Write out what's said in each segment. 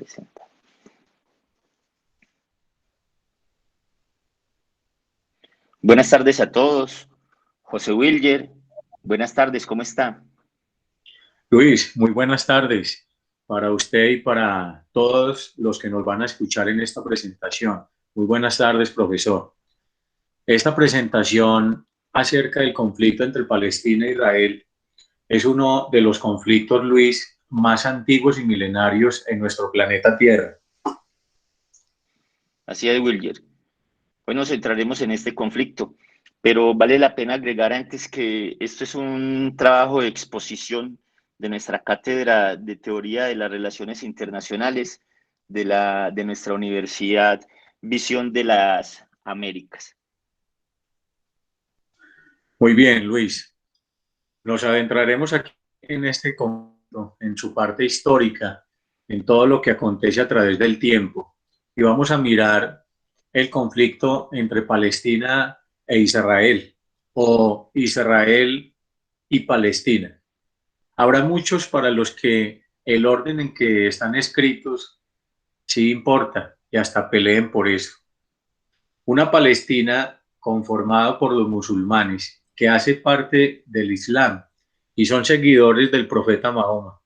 presenta. Buenas tardes a todos. José Wilger, buenas tardes, ¿cómo está? Luis, muy buenas tardes para usted y para todos los que nos van a escuchar en esta presentación. Muy buenas tardes, profesor. Esta presentación acerca del conflicto entre Palestina e Israel es uno de los conflictos, Luis, más antiguos y milenarios en nuestro planeta Tierra. Así es, Wilger. Hoy nos centraremos en este conflicto, pero vale la pena agregar antes que esto es un trabajo de exposición de nuestra cátedra de teoría de las relaciones internacionales de nuestra universidad Visión de las Américas. Muy bien, Luis. Nos adentraremos aquí en este conflicto, en su parte histórica, en todo lo que acontece a través del tiempo. Y vamos a mirar el conflicto entre Palestina e Israel, o Israel y Palestina. Habrá muchos para los que el orden en que están escritos sí importa y hasta peleen por eso. Una Palestina conformada por los musulmanes que hace parte del Islam y son seguidores del profeta Mahoma.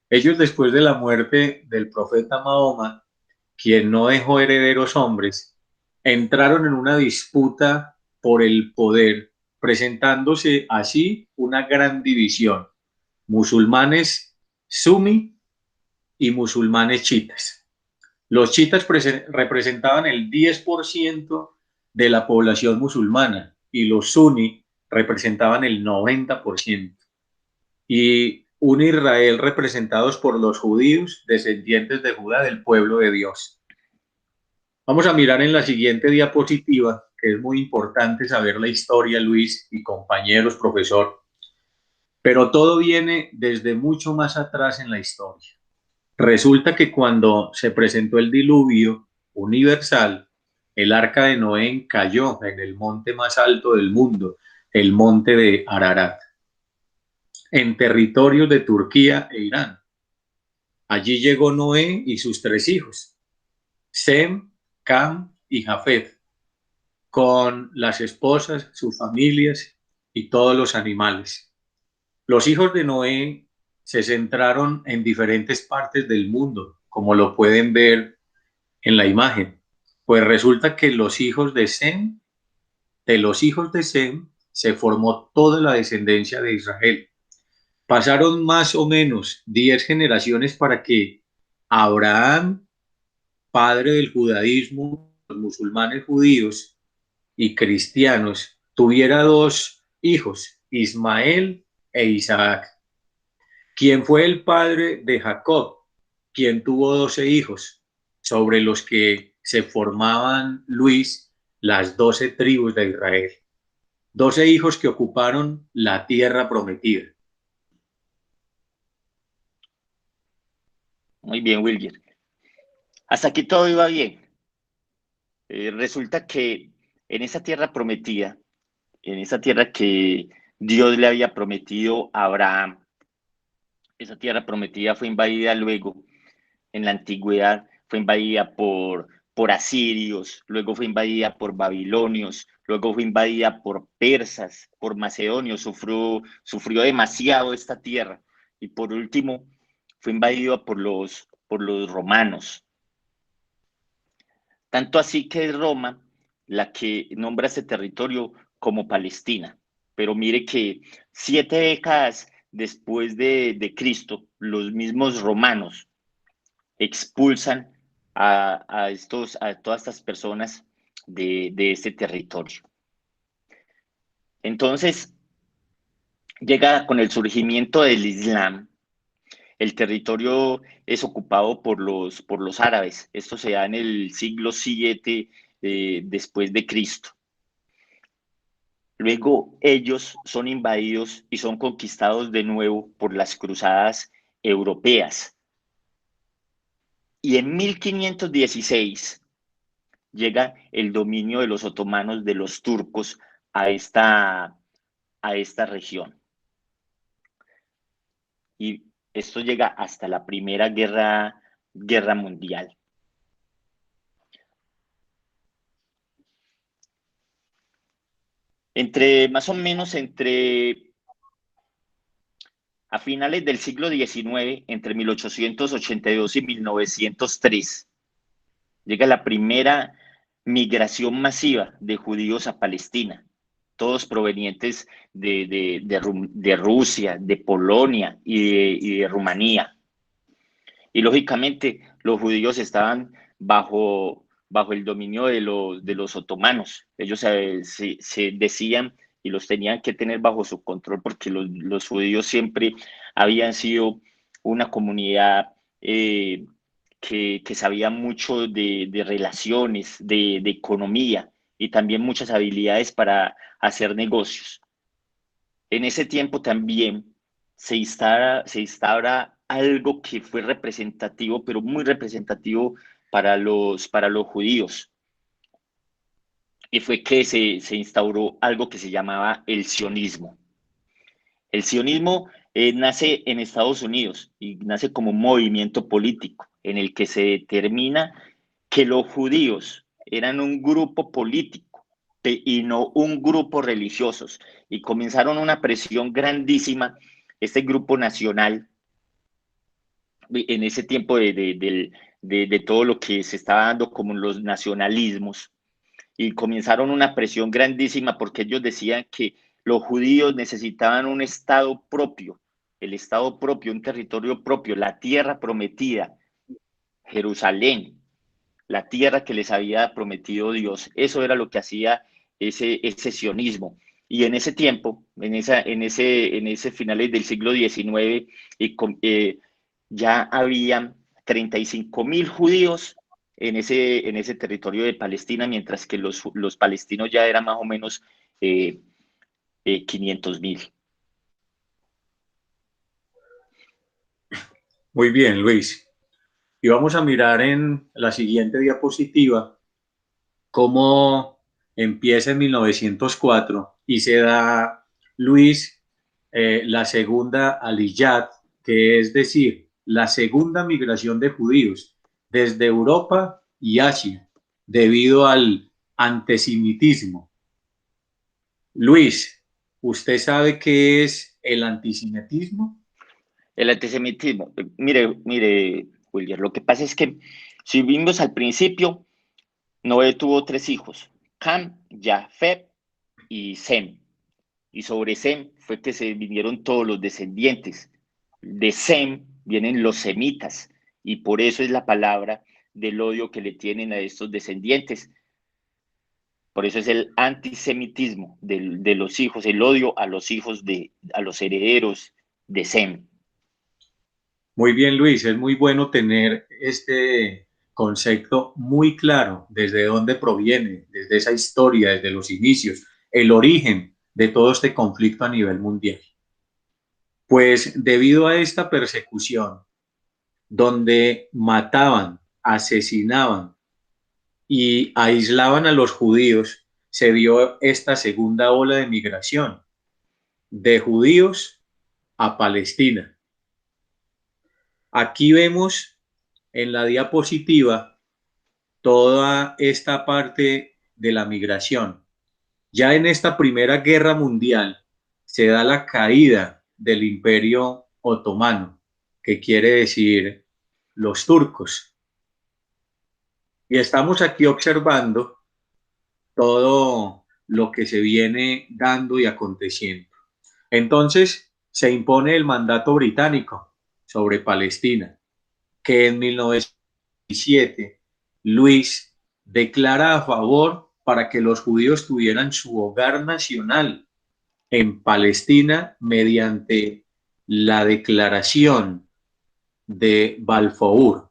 Ellos, después de la muerte del profeta Mahoma, quien no dejó herederos hombres, entraron en una disputa por el poder, presentándose así una gran división: musulmanes suní y musulmanes chiitas. Los chiitas representaban el 10% de la población musulmana y los suní representaban el 90%. Y un Israel representados por los judíos, descendientes de Judá, del pueblo de Dios. Vamos a mirar en la siguiente diapositiva, que es muy importante saber la historia, Luis y compañeros, profesor, pero todo viene desde mucho más atrás en la historia. Resulta que cuando se presentó el diluvio universal, el arca de Noé cayó en el monte más alto del mundo, el monte de Ararat, en territorios de Turquía e Irán. Allí llegó Noé y sus 3 hijos, Sem, Cam y Jafet, con las esposas, sus familias y todos los animales. Los hijos de Noé se centraron en diferentes partes del mundo, como lo pueden ver en la imagen. Pues resulta que de los hijos de Sem, se formó toda la descendencia de Israel. Pasaron más o menos 10 generaciones para que Abraham, padre del judaísmo, los musulmanes judíos y cristianos, tuviera 2 hijos, Ismael e Isaac, quien fue el padre de Jacob, quien tuvo 12 hijos, sobre los que se formaban, Luis, las 12 tribus de Israel. 12 hijos que ocuparon la tierra prometida. Muy bien, Wilger. Hasta aquí todo iba bien. Resulta que en esa tierra prometida, en esa tierra que Dios le había prometido a Abraham, esa tierra prometida fue invadida luego, en la antigüedad, fue invadida por asirios, luego fue invadida por babilonios, luego fue invadida por persas, por macedonios, sufrió demasiado esta tierra y por último fue invadida por los romanos. Tanto así que es Roma la que nombra ese territorio como Palestina. Pero mire que 7 décadas después de Cristo, los mismos romanos expulsan a todas estas personas de este territorio. Entonces, llega con el surgimiento del Islam, el territorio es ocupado por los árabes. Esto se da en el siglo 7 después de Cristo. Luego ellos son invadidos y son conquistados de nuevo por las cruzadas europeas. Y en 1516 llega el dominio de los otomanos, de los turcos, a esta región. Y esto llega hasta la Primera Guerra Guerra Mundial. Más o menos a finales del siglo XIX, entre 1882 y 1903, llega la primera migración masiva de judíos a Palestina, todos provenientes de Rusia, de Polonia y de Rumanía. Y lógicamente los judíos estaban bajo el dominio de los otomanos. Ellos se decían y los tenían que tener bajo su control porque los judíos siempre habían sido una comunidad que sabía mucho de relaciones, de economía y también muchas habilidades para hacer negocios. En ese tiempo también se instaura algo que fue representativo, pero muy representativo para los judíos. Y fue que se instauró algo que se llamaba el sionismo. El sionismo nace en Estados Unidos y nace como un movimiento político en el que se determina que los judíos eran un grupo político y no un grupo religiosos. Y comenzaron una presión grandísima, este grupo nacional, en ese tiempo de todo lo que se estaba dando como los nacionalismos, y comenzaron una presión grandísima porque ellos decían que los judíos necesitaban un estado propio, el estado propio, un territorio propio, la tierra prometida, Jerusalén, la tierra que les había prometido Dios. Eso era lo que hacía ese sionismo. Y en ese tiempo, en ese finales del siglo XIX, ya habían 35.000 judíos en ese territorio de Palestina, mientras que los palestinos ya eran más o menos 500.000. Muy bien, Luis. Y vamos a mirar en la siguiente diapositiva cómo empieza en 1904 y se da, Luis, la segunda Aliyat, que es decir, la segunda migración de judíos desde Europa y Asia, debido al antisemitismo. Luis, ¿usted sabe qué es el antisemitismo? El antisemitismo, mire, William, lo que pasa es que si vimos al principio, Noé tuvo 3 hijos, Cam, Jafet y Sem. Y sobre Sem fue que se vinieron todos los descendientes. De Sem vienen los semitas, y por eso es la palabra del odio que le tienen a estos descendientes. Por eso es el antisemitismo de los hijos, el odio a los hijos a los herederos de Sem. Muy bien, Luis, es muy bueno tener este concepto muy claro, desde dónde proviene, desde esa historia, desde los inicios, el origen de todo este conflicto a nivel mundial. Pues debido a esta persecución, donde mataban, asesinaban y aislaban a los judíos, se dio esta segunda ola de migración de judíos a Palestina. Aquí vemos en la diapositiva toda esta parte de la migración. Ya en esta Primera Guerra Mundial se da la caída del Imperio Otomano, que quiere decir los turcos. Y estamos aquí observando todo lo que se viene dando y aconteciendo. Entonces se impone el mandato británico sobre Palestina, que en 1917 Luis declara a favor para que los judíos tuvieran su hogar nacional en Palestina mediante la declaración de Balfour.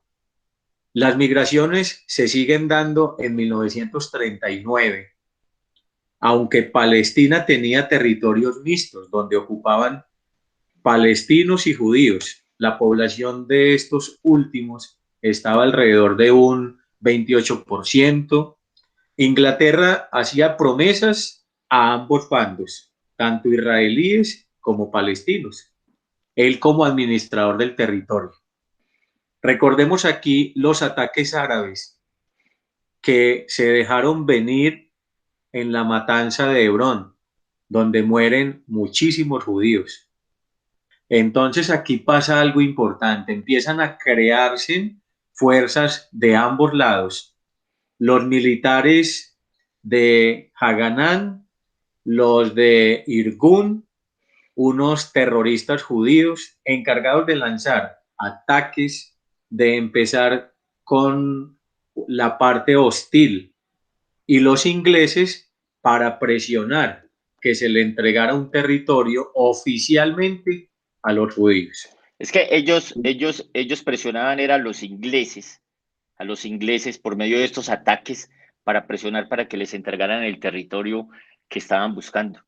Las migraciones se siguen dando en 1939, aunque Palestina tenía territorios mixtos donde ocupaban palestinos y judíos. La población de estos últimos estaba alrededor de un 28%. Inglaterra hacía promesas a ambos bandos, tanto israelíes como palestinos, él como administrador del territorio. Recordemos aquí los ataques árabes que se dejaron venir en la matanza de Hebrón, donde mueren muchísimos judíos. Entonces aquí pasa algo importante, empiezan a crearse fuerzas de ambos lados, los militares de Haganán, los de Irgun, unos terroristas judíos encargados de lanzar ataques, de empezar con la parte hostil, y los ingleses para presionar que se le entregara un territorio oficialmente a los judíos. Es que ellos presionaban era a los ingleses por medio de estos ataques para presionar para que les entregaran el territorio que estaban buscando.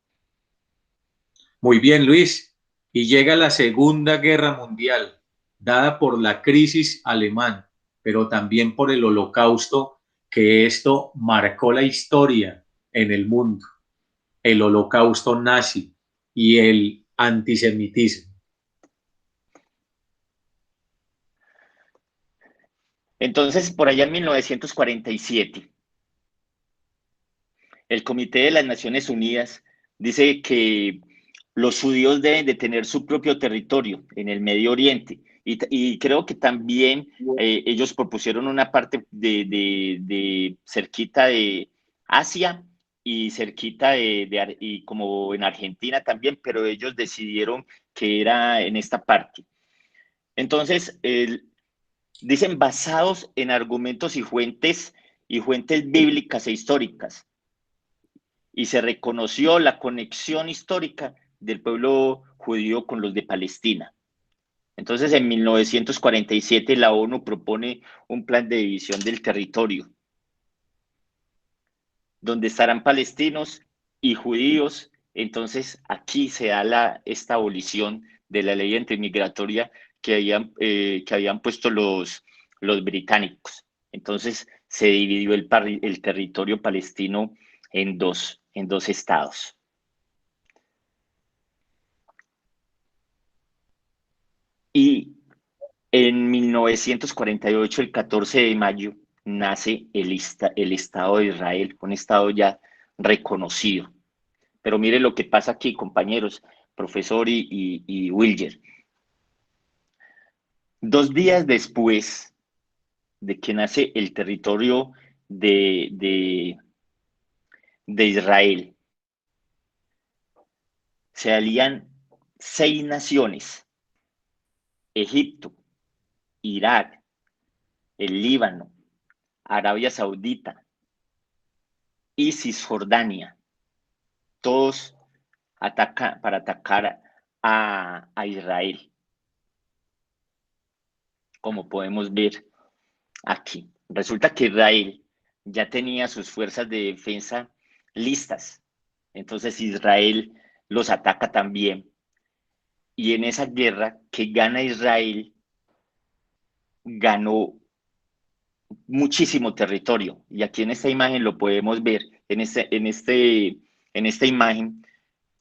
Muy bien, Luis. Y llega la Segunda Guerra Mundial, dada por la crisis alemán, pero también por el Holocausto, que esto marcó la historia en el mundo, el Holocausto nazi y el antisemitismo. Entonces, por allá en 1947, el Comité de las Naciones Unidas dice que los judíos deben de tener su propio territorio en el Medio Oriente. Y creo que también ellos propusieron una parte de cerquita de Asia y cerquita y como en Argentina también, pero ellos decidieron que era en esta parte. Entonces, dicen basados en argumentos y fuentes bíblicas e históricas, y se reconoció la conexión histórica del pueblo judío con los de Palestina. Entonces, en 1947, la ONU propone un plan de división del territorio, donde estarán palestinos y judíos. Entonces, aquí se da esta abolición de la ley antimigratoria que habían puesto los británicos. Entonces, se dividió el territorio palestino en dos estados. Y en 1948, el 14 de mayo, nace el Estado de Israel, un Estado ya reconocido. Pero mire lo que pasa aquí, compañeros, profesor y Wilger. 2 días después de que nace el territorio de, de, de Israel, se alían 6 naciones: Egipto, Irak, el Líbano, Arabia Saudita y Cisjordania, todos para atacar a Israel, como podemos ver aquí. Resulta que Israel ya tenía sus fuerzas de defensa listas, entonces Israel los ataca también. Y en esa guerra que gana Israel, ganó muchísimo territorio. Y aquí en esta imagen lo podemos ver, en esta imagen,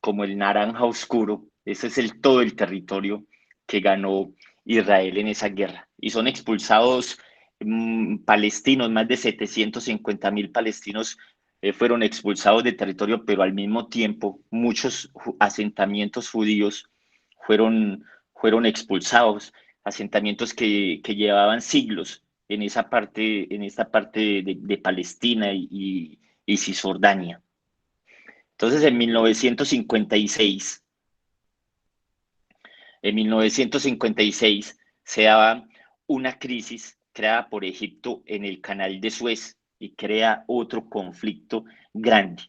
como el naranja oscuro. Ese es todo el territorio que ganó Israel en esa guerra. Y son expulsados palestinos, más de 750.000 palestinos fueron expulsados de territorio, pero al mismo tiempo muchos asentamientos judíos fueron expulsados, asentamientos que llevaban siglos en esta parte de Palestina y Cisjordania. Entonces, en 1956 se daba una crisis creada por Egipto en el Canal de Suez y crea otro conflicto grande.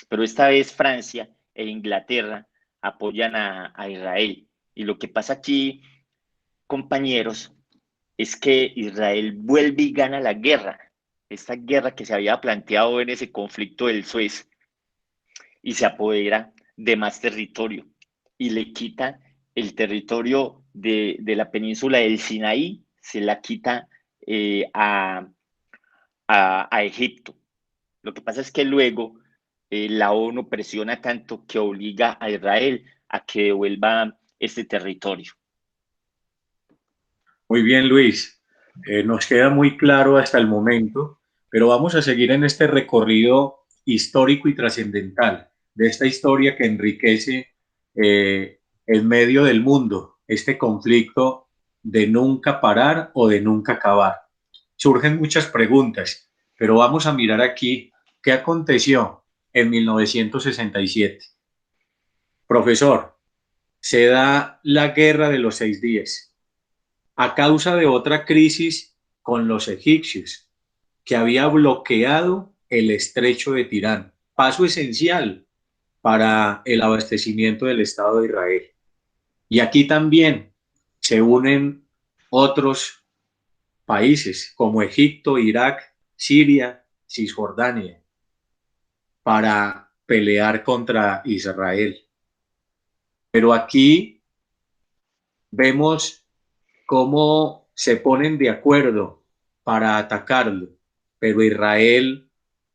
Pero esta vez Francia e Inglaterra apoyan a Israel. Y lo que pasa aquí, compañeros, es que Israel vuelve y gana la guerra. Esta guerra que se había planteado en ese conflicto del Suez, y se apodera de más territorio y le quita el territorio de la península del Sinaí, se la quita a Egipto. Lo que pasa es que luego la ONU presiona tanto que obliga a Israel a que devuelva este territorio. Muy bien, Luis. nos queda muy claro hasta el momento, pero vamos a seguir en este recorrido histórico y trascendental de esta historia que enriquece el medio del mundo, este conflicto de nunca parar o de nunca acabar. Surgen muchas preguntas, pero vamos a mirar aquí qué aconteció en 1967. Profesor, se da la Guerra de los 6 días a causa de otra crisis con los egipcios, que había bloqueado el estrecho de Tirán, paso esencial para el abastecimiento del Estado de Israel. Y aquí también se unen otros países como Egipto, Irak, Siria, Cisjordania, para pelear contra Israel. Pero aquí vemos cómo se ponen de acuerdo para atacarlo, pero Israel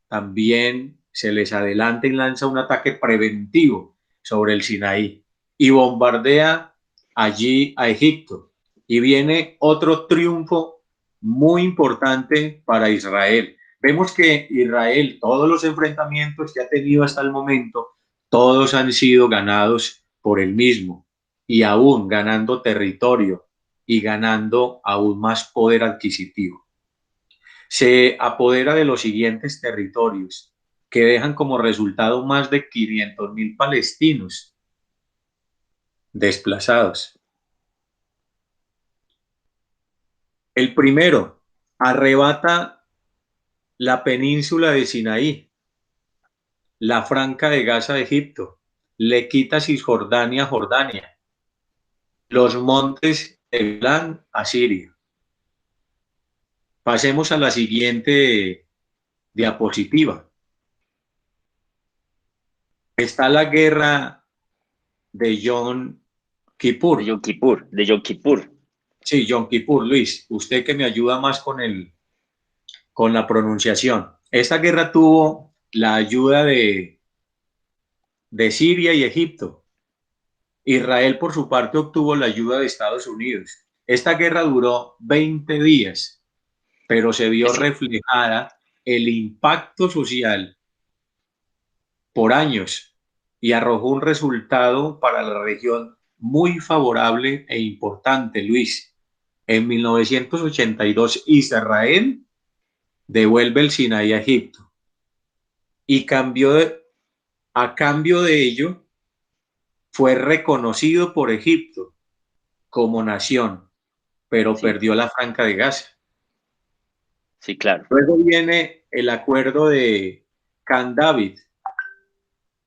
también se les adelanta y lanza un ataque preventivo sobre el Sinaí y bombardea allí a Egipto. Y viene otro triunfo muy importante para Israel. Vemos que Israel, todos los enfrentamientos que ha tenido hasta el momento, todos han sido ganados por él mismo y aún ganando territorio y ganando aún más poder adquisitivo. Se apodera de los siguientes territorios, que dejan como resultado más de 500.000 palestinos desplazados. El primero arrebata la península de Sinaí, la Franja de Gaza de Egipto, le quita Cisjordania a Jordania, los montes de Golán a Siria. Pasemos a la siguiente diapositiva. Está la guerra de Yom De Kippur. Yom Kippur, de Yom Kippur. Sí, Yom Kippur, Luis, usted que me ayuda más con la pronunciación. Esta guerra tuvo la ayuda de Siria y Egipto. Israel, por su parte, obtuvo la ayuda de Estados Unidos. Esta guerra duró 20 días, pero se vio Ese- reflejada el impacto social por años y arrojó un resultado para la región muy favorable e importante, Luis. En 1982, Israel devuelve el Sinaí a Egipto y a cambio de ello fue reconocido por Egipto como nación, pero sí, perdió la Franja de Gaza. sí, claro. Luego viene el acuerdo de Camp David.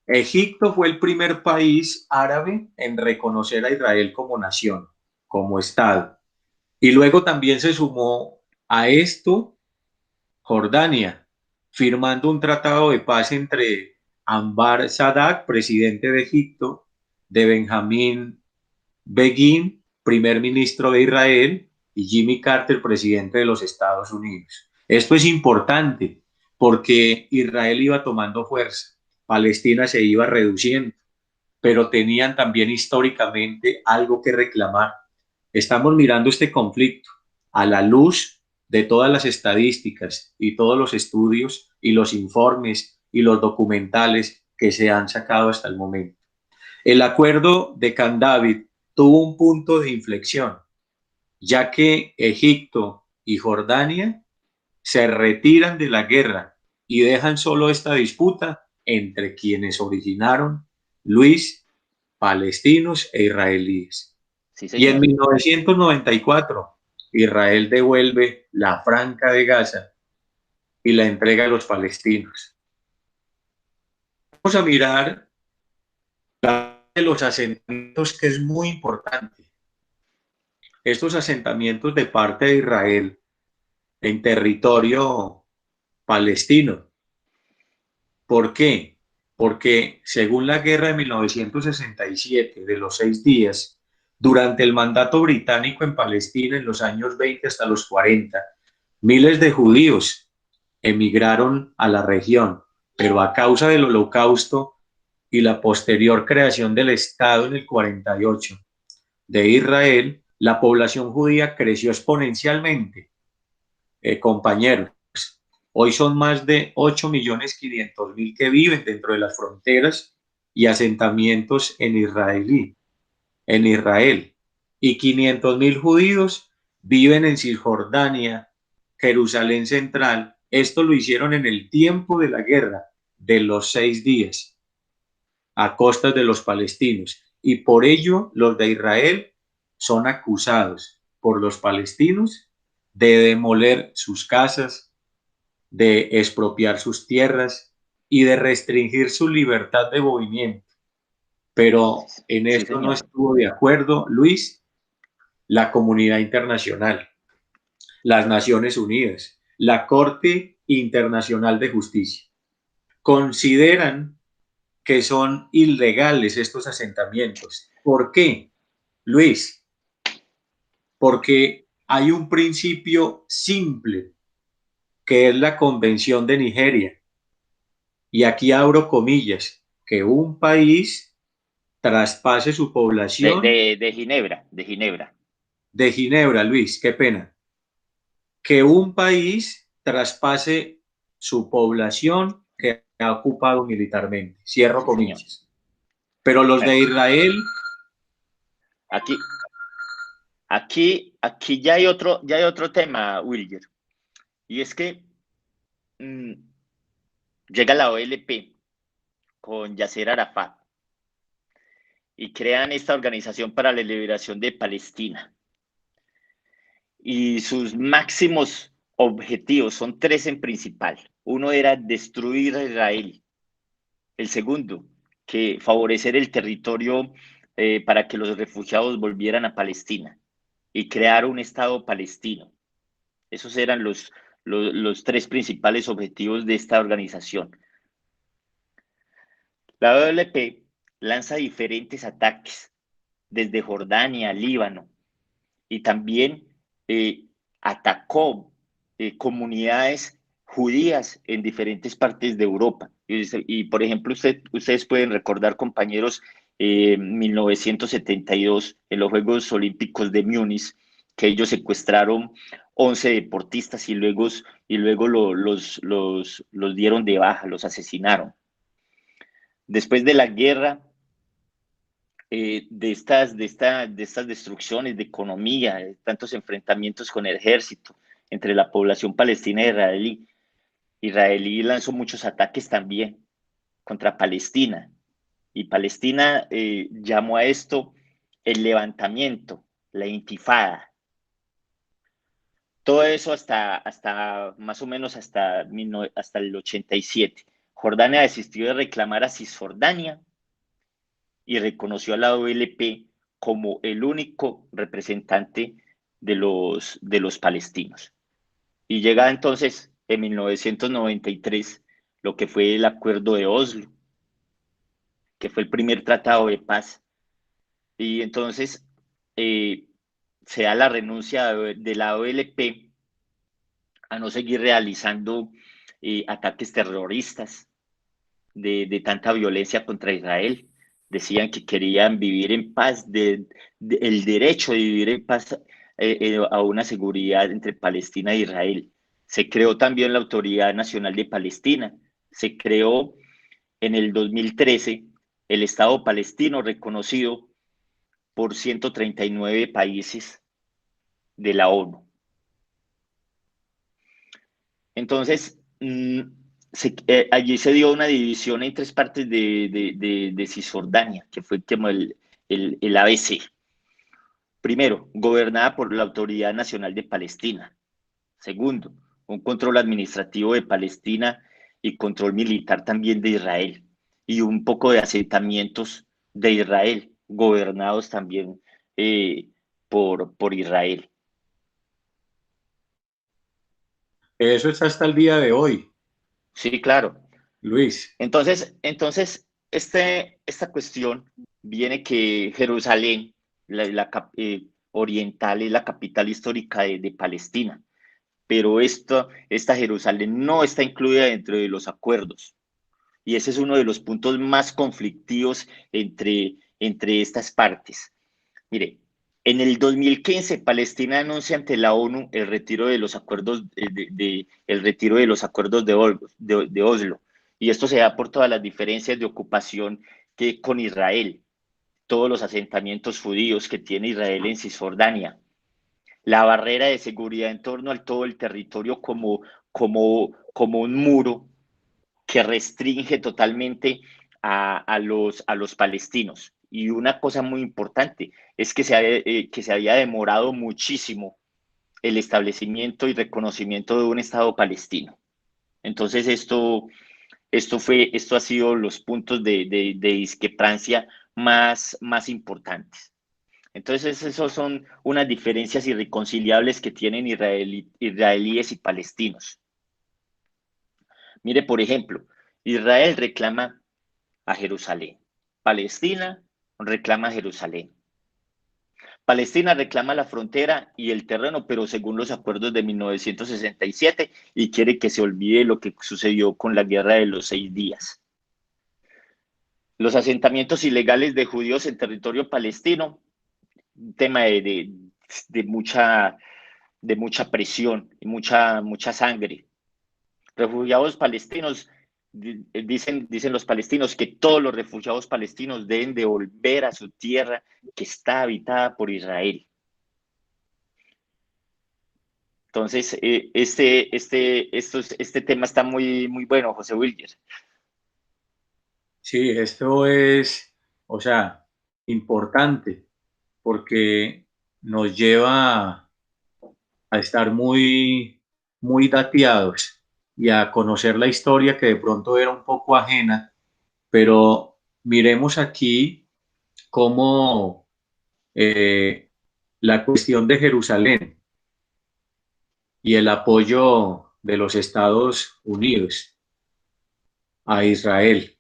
Egipto fue el primer país árabe en reconocer a Israel como nación, como Estado. Y luego también se sumó a esto Jordania, firmando un tratado de paz entre Anwar Sadat, presidente de Egipto, de Benjamín Begin, primer ministro de Israel, y Jimmy Carter, presidente de los Estados Unidos. Esto es importante porque Israel iba tomando fuerza, Palestina se iba reduciendo, pero tenían también históricamente algo que reclamar. Estamos mirando este conflicto a la luz de todas las estadísticas y todos los estudios y los informes y los documentales que se han sacado hasta el momento. El acuerdo de Camp David tuvo un punto de inflexión, ya que Egipto y Jordania se retiran de la guerra y dejan solo esta disputa entre quienes originaron, Luis, palestinos e israelíes. Sí, Y en señor. 1994, Israel devuelve la Franja de Gaza y la entrega a los palestinos. Vamos a mirar de los asentamientos, que es muy importante. Estos asentamientos de parte de Israel en territorio palestino. ¿Por qué? Porque según la guerra de 1967, de los 6 días, durante el mandato británico en Palestina en los años 20 hasta los 40, miles de judíos emigraron a la región, pero a causa del holocausto y la posterior creación del Estado en el 48 de Israel, la población judía creció exponencialmente compañeros. Hoy son más de 8.500.000 que viven dentro de las fronteras y asentamientos en Israel. Y 500.000 judíos viven en Cisjordania, Jerusalén Central. Esto lo hicieron en el tiempo de la guerra de los 6 días, a costas de los palestinos. Y por ello los de Israel son acusados por los palestinos de demoler sus casas, de expropiar sus tierras y de restringir su libertad de movimiento. Pero en Sí, esto no señor. estuvo de acuerdo, Luis, la comunidad internacional, las Naciones Unidas, la Corte Internacional de Justicia. Consideran que son ilegales estos asentamientos. ¿Por qué, Luis? Porque hay un principio simple, que es la Convención de Nigeria. Y aquí abro comillas, que un país traspase su población De Ginebra, de Ginebra. de Ginebra, Luis, qué pena, que un país traspase su población que ha ocupado militarmente. Cierro Sí, señor. comillas. Pero los Bueno, de Israel, aquí, aquí ya hay otro tema, Wilger, y es que mmm, llega la OLP con Yasser Arafat y crean esta organización para la liberación de Palestina. Y sus máximos objetivos son tres en principal. Uno era destruir a Israel. El segundo, que favorecer el territorio para que los refugiados volvieran a Palestina y crear un Estado palestino. Esos eran los tres principales objetivos de esta organización. La WLP lanza diferentes ataques desde Jordania, Líbano, y también atacó comunidades judías en diferentes partes de Europa. Por ejemplo, ustedes pueden recordar, compañeros, 1972, en los Juegos Olímpicos de Múnich, que ellos secuestraron 11 deportistas y luego los dieron de baja, los asesinaron. Después de la guerra, de estas destrucciones de economía, de tantos enfrentamientos con el ejército entre la población palestina e israelí. Israelí lanzó muchos ataques también contra Palestina y Palestina llamó a esto el levantamiento, la intifada. Todo eso hasta más o menos hasta el 87. Jordania desistió de reclamar a Cisjordania y reconoció a la OLP como el único representante de los palestinos. Y llega entonces en 1993 lo que fue el Acuerdo de Oslo, que fue el primer tratado de paz. Y entonces se da la renuncia de la OLP a no seguir realizando ataques terroristas de tanta violencia contra Israel. Decían que querían vivir en paz, el derecho de vivir en paz a una seguridad entre Palestina e Israel. Se creó también la Autoridad Nacional de Palestina. Se creó en el 2013 el Estado palestino reconocido por 139 países de la ONU. Entonces, allí se dio una división en tres partes de Cisjordania, que fue como el ABC. Primero, gobernada por la Autoridad Nacional de Palestina. Segundo, un control administrativo de Palestina y control militar también de Israel. Y un poco de asentamientos de Israel, gobernados también por Israel. eso está hasta el día de hoy, Sí, claro. Luis. Esta cuestión viene que Jerusalén, oriental, es la capital histórica de Palestina, pero esta Jerusalén no está incluida dentro de los acuerdos. Y ese es uno de los puntos más conflictivos entre estas partes. Mire, En el 2015, Palestina anuncia ante la ONU el retiro de los acuerdos el retiro de los acuerdos de Oslo, y esto se da por todas las diferencias de ocupación que con Israel, todos los asentamientos judíos que tiene Israel en Cisjordania, la barrera de seguridad en torno a todo el territorio como un muro que restringe totalmente a los palestinos. Y una cosa muy importante es que se había demorado muchísimo el establecimiento y reconocimiento de un Estado palestino. Entonces esto ha sido los puntos de discrepancia más importantes. Entonces, esos son unas diferencias irreconciliables que tienen israelíes y palestinos. Mire, por ejemplo, Israel reclama a Jerusalén. Palestina reclama a Jerusalén. Palestina reclama la frontera y el terreno, pero según los acuerdos de 1967, y quiere que se olvide lo que sucedió con la guerra de los 6 días. Los asentamientos ilegales de judíos en territorio palestino, un tema de mucha presión y mucha sangre. Refugiados palestinos, dicen los palestinos que todos los refugiados palestinos deben de volver a su tierra que está habitada por Israel. Entonces, este tema está muy bueno, José Wilger. Sí, esto es, o sea, importante porque nos lleva a estar muy dateados y a conocer la historia que de pronto era un poco ajena, pero miremos aquí cómo la cuestión de Jerusalén y el apoyo de los Estados Unidos a Israel.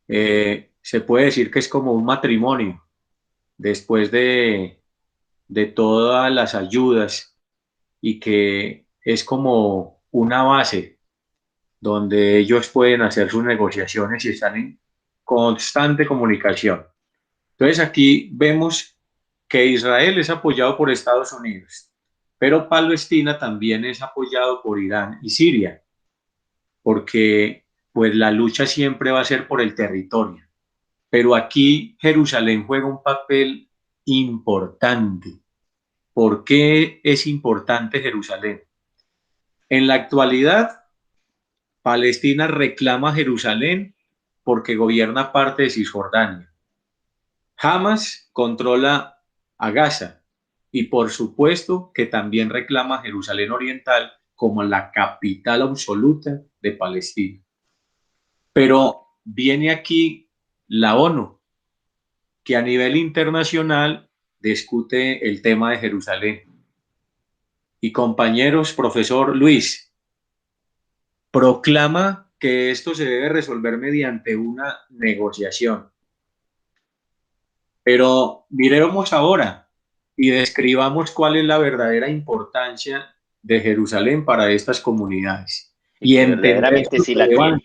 Se puede decir que es como un matrimonio después de todas las ayudas y que es como una base donde ellos pueden hacer sus negociaciones y están en constante comunicación. Entonces aquí vemos que Israel es apoyado por Estados Unidos, pero Palestina también es apoyado por Irán y Siria, porque pues la lucha siempre va a ser por el territorio. Pero aquí Jerusalén juega un papel importante. ¿Por qué es importante Jerusalén? En la actualidad, Palestina reclama Jerusalén porque gobierna parte de Cisjordania. Hamas controla a Gaza y por supuesto que también reclama Jerusalén Oriental como la capital absoluta de Palestina. Pero viene aquí la ONU, que a nivel internacional discute el tema de Jerusalén. Y compañeros, profesor Luis, proclama que esto se debe resolver mediante una negociación. Pero miremos ahora y describamos cuál es la verdadera importancia de Jerusalén para estas comunidades Y que verdaderamente sí la tiene.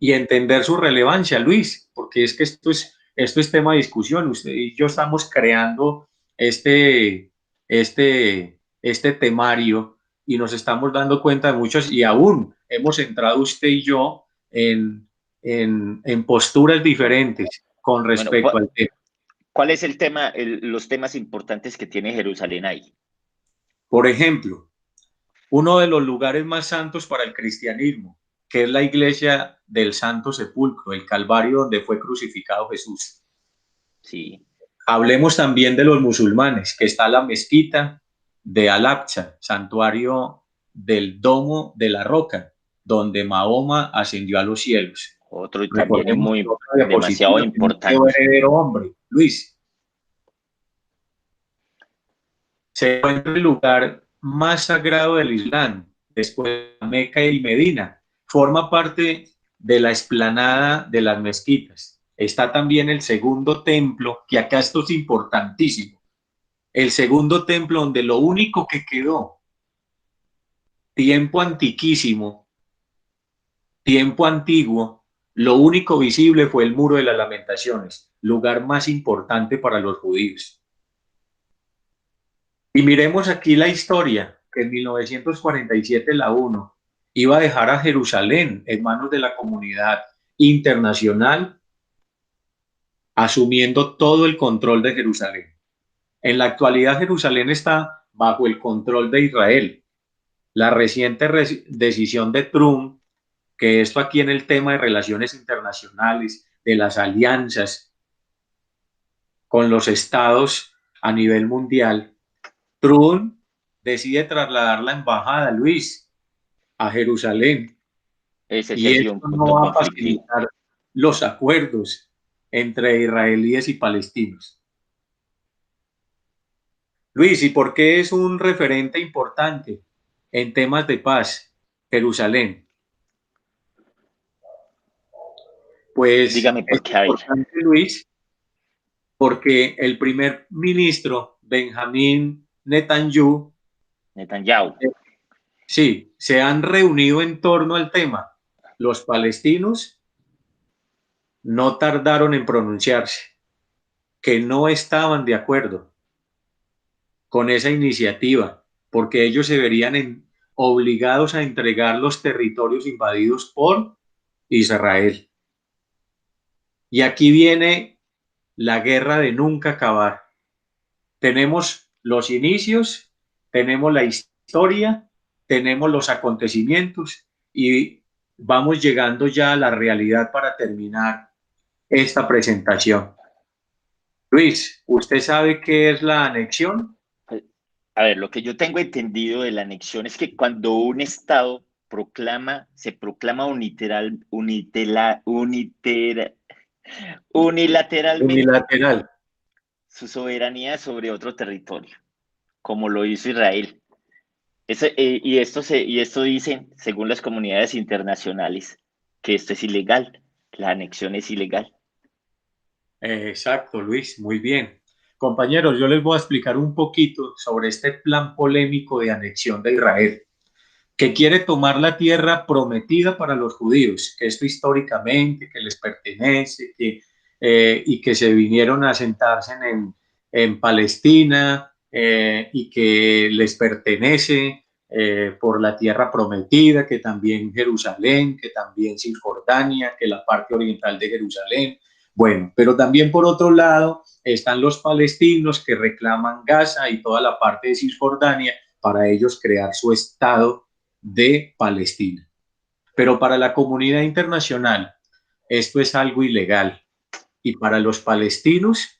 Y entender su relevancia, Luis, porque es que esto es tema de discusión. Usted y yo estamos creando este temario y nos estamos dando cuenta de muchos y aún hemos entrado usted y yo en posturas diferentes con respecto al tema. ¿Cuál es el tema, los temas importantes que tiene Jerusalén ahí? Por ejemplo, uno de los lugares más santos para el cristianismo, que es la iglesia del Santo Sepulcro, el Calvario donde fue crucificado Jesús. Sí. Hablemos también de los musulmanes, que está la mezquita de Al-Aqsa, santuario del Domo de la Roca, donde Mahoma ascendió a los cielos. Otro y también es demasiado importante. Heredero hombre, Luis. Se encuentra el lugar más sagrado del Islam, después de Meca y Medina. Forma parte de la explanada de las mezquitas. Está también el segundo templo, que acá esto es importantísimo. El segundo templo donde lo único que quedó, tiempo antiquísimo, tiempo antiguo, lo único visible fue el Muro de las Lamentaciones, lugar más importante para los judíos. Y miremos aquí la historia, que en 1947 la ONU iba a dejar a Jerusalén en manos de la comunidad internacional, asumiendo todo el control de Jerusalén. En la actualidad Jerusalén está bajo el control de Israel. La reciente decisión de Trump, que esto aquí en el tema de relaciones internacionales, de las alianzas con los estados a nivel mundial, Trump decide trasladar la embajada, Luis, a Jerusalén. Ese sí Y ha sido esto un no punto va a conflictivo. facilitar los acuerdos entre israelíes y palestinos. Luis, ¿y por qué es un referente importante en temas de paz, Jerusalén? Pues Dígame es por qué, a ver, importante, Luis, porque el primer ministro, Benjamín Netanyahu, Netanyahu. eh, sí, se han reunido en torno al tema. Los palestinos no tardaron en pronunciarse, que no estaban de acuerdo con esa iniciativa, porque ellos se verían obligados a entregar los territorios invadidos por Israel. Y aquí viene la guerra de nunca acabar. Tenemos los inicios, tenemos la historia, tenemos los acontecimientos y vamos llegando ya a la realidad para terminar esta presentación. Luis, ¿usted sabe qué es la anexión? A ver, lo que yo tengo entendido de la anexión es que cuando un Estado se proclama unilateralmente Unilateral. su soberanía sobre otro territorio, como lo hizo Israel. Y esto dicen, según las comunidades internacionales, que esto es ilegal, la anexión es ilegal. Exacto, Luis, muy bien. Compañeros, yo les voy a explicar un poquito sobre este plan polémico de anexión de Israel, que quiere tomar la tierra prometida para los judíos, que esto históricamente, que les pertenece, y que se vinieron a sentarse en Palestina y que les pertenece por la tierra prometida, que también Jerusalén, que también Cisjordania, que la parte oriental de Jerusalén. Bueno, pero también por otro lado están los palestinos que reclaman Gaza y toda la parte de Cisjordania para ellos crear su estado de Palestina. Pero para la comunidad internacional esto es algo ilegal y para los palestinos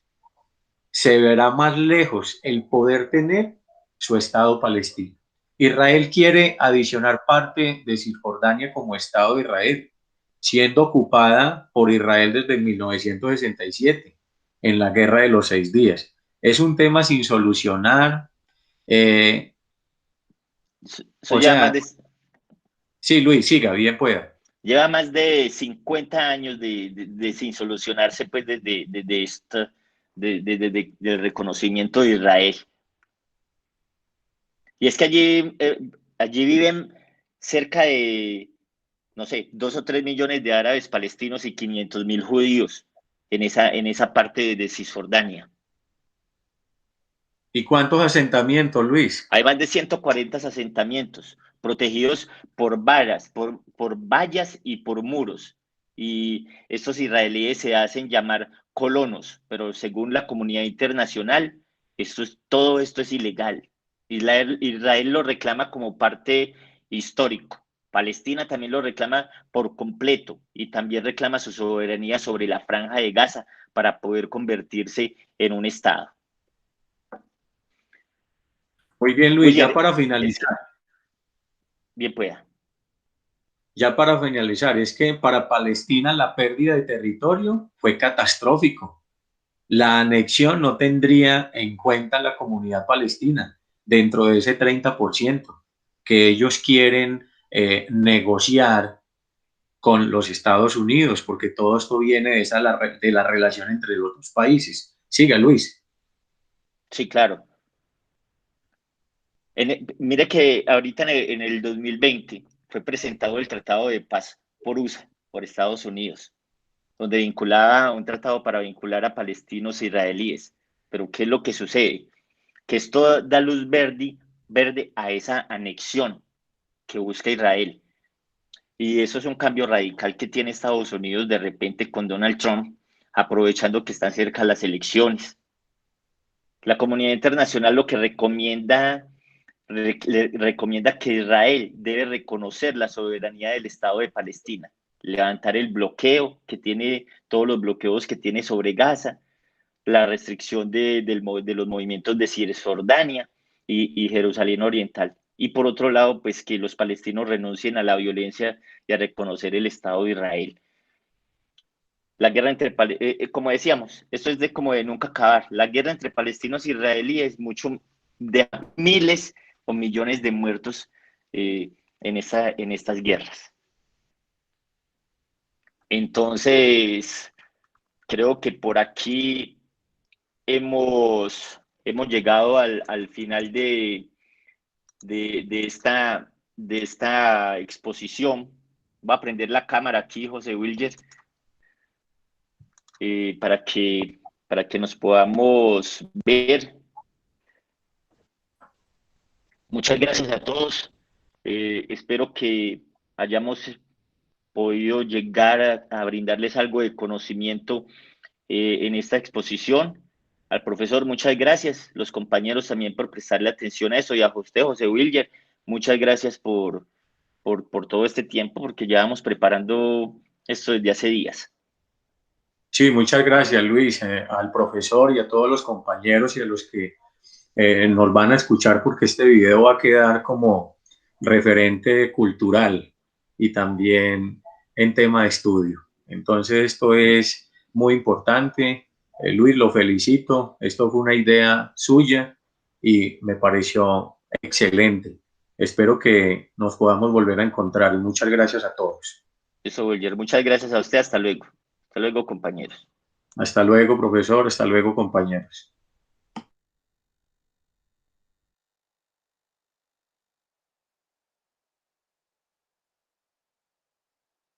se verá más lejos el poder tener su estado palestino. Israel quiere adicionar parte de Cisjordania como Estado de Israel, siendo ocupada por Israel desde 1967 en la Guerra de los 6 días. Es un tema sin solucionar. Eso O sea, sí, Luis, siga, bien pueda. lleva más de 50 años sin solucionarse, pues, del reconocimiento de Israel. Y es que allí viven cerca de, no sé, 2 o 3 millones de árabes palestinos y 500.000 judíos en esa parte de Cisjordania. ¿Y cuántos asentamientos, Luis? Hay más de 140 asentamientos protegidos por vallas y por muros. Y estos israelíes se hacen llamar colonos, pero según la comunidad internacional, todo esto es ilegal. Israel lo reclama como parte histórico. Palestina también lo reclama por completo y también reclama su soberanía sobre la franja de Gaza para poder convertirse en un Estado. Muy bien, Luis, William, es, bien pueda. ya para finalizar, es que para Palestina la pérdida de territorio fue catastrófico. La anexión no tendría en cuenta la comunidad palestina dentro de ese 30% que ellos quieren negociar con los Estados Unidos, porque todo esto viene de la relación entre los dos países. Siga, Luis. Sí, claro. Mire que ahorita en el 2020 fue presentado el Tratado de Paz por USA, por Estados Unidos, donde vinculaba un tratado para vincular a palestinos e israelíes. Pero ¿qué es lo que sucede? que esto da luz verde a esa anexión que busca Israel. Y eso es un cambio radical que tiene Estados Unidos de repente con Donald Trump, aprovechando que están cerca las elecciones. La comunidad internacional lo que recomienda que Israel debe reconocer la soberanía del Estado de Palestina, levantar el bloqueo que tiene, todos los bloqueos que tiene sobre Gaza, la restricción de los movimientos de Cisjordania y Jerusalén Oriental. Y por otro lado, pues que los palestinos renuncien a la violencia y a reconocer el Estado de Israel. La guerra entre, como decíamos, esto es de como de nunca acabar. La guerra entre palestinos e israelíes mucho de miles o millones de muertos en estas guerras. Entonces, creo que por aquí hemos llegado al final de esta exposición. Va a prender la cámara aquí, José Wilger, para que nos podamos ver. Muchas gracias a todos. Espero que hayamos podido llegar a brindarles algo de conocimiento en esta exposición. Al profesor, muchas gracias. Los compañeros también por prestarle atención a eso. Y a usted, José Wilger, muchas gracias por todo este tiempo, porque ya vamos preparando esto desde hace días. Sí, muchas gracias, Luis, al profesor y a todos los compañeros y a los que nos van a escuchar, porque este video va a quedar como referente cultural y también en tema de estudio. Entonces, esto es muy importante. Luis, lo felicito. Esto fue una idea suya y me pareció excelente. Espero que nos podamos volver a encontrar y muchas gracias a todos. Eso, Wilger, muchas gracias a usted. Hasta luego. Hasta luego, compañeros. Hasta luego, profesor. Hasta luego, compañeros.